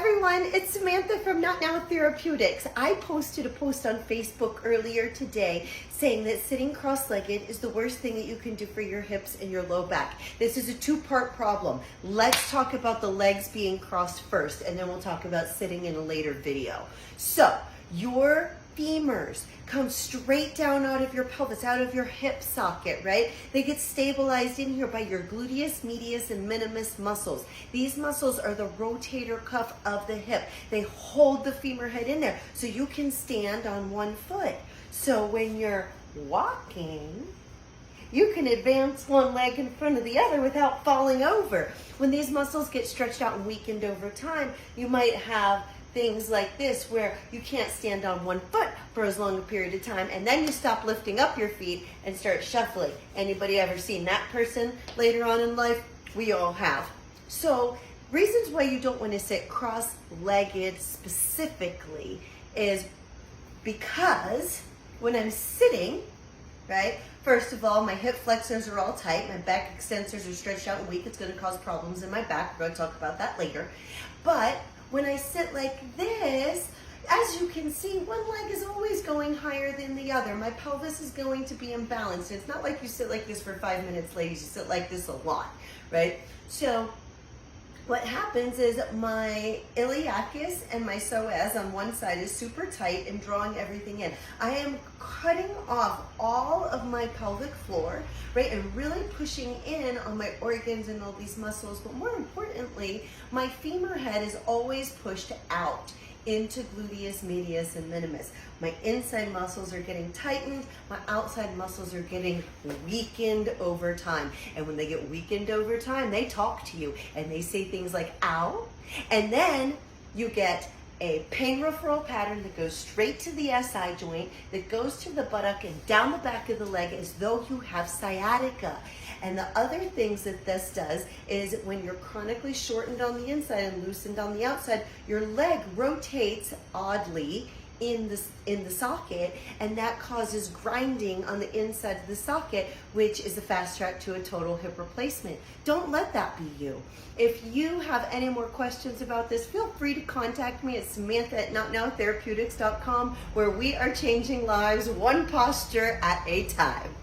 everyone, it's Samantha from Not Now Therapeutics. I posted a post on Facebook earlier today saying that sitting cross-legged is the worst thing that you can do for your hips and your low back. This is a two-part problem. Let's talk about the legs being crossed first, and then we'll talk about sitting in a later video. So, your femurs come straight down out of your pelvis, out of your hip socket, right? They get stabilized in here by your gluteus medius and minimus muscles. These muscles are the rotator cuff of the hip. They hold the femur head in there so you can stand on one foot. So when you're walking, you can advance one leg in front of the other without falling over. When these muscles get stretched out and weakened over time, you might have things like this where you can't stand on one foot for as long a period of time, and then you stop lifting up your feet and start shuffling. Anybody ever seen that person later on in life? We all have. So reasons why you don't want to sit cross-legged specifically is because when I'm sitting, right, first of all, my hip flexors are all tight, my back extensors are stretched out and weak. It's going to cause problems in my back. We're going to talk about that later. But when I sit like this, as you can see, one leg is always going higher than the other. My pelvis is going to be imbalanced. It's not like you sit like this for 5 minutes, ladies. You sit like this a lot, right? So what happens is my iliacus and my psoas on one side is super tight and drawing everything in. I am cutting off all of my pelvic floor, right, and really pushing in on my organs and all these muscles. But more importantly, my femur head is always pushed out into gluteus medius and minimus. My inside muscles are getting tightened, my outside muscles are getting weakened over time. And when they get weakened over time, they talk to you and they say things like, ow. And then you get a pain referral pattern that goes straight to the SI joint, that goes to the buttock and down the back of the leg as though you have sciatica. And the other things that this does is when you're chronically shortened on the inside and loosened on the outside, your leg rotates oddly in the socket, and that causes grinding on the inside of the socket, which is a fast track to a total hip replacement. Don't let that be you. If you have any more questions about this, feel free to contact me at Samantha@NotNowTherapeutics.com, where we are changing lives one posture at a time.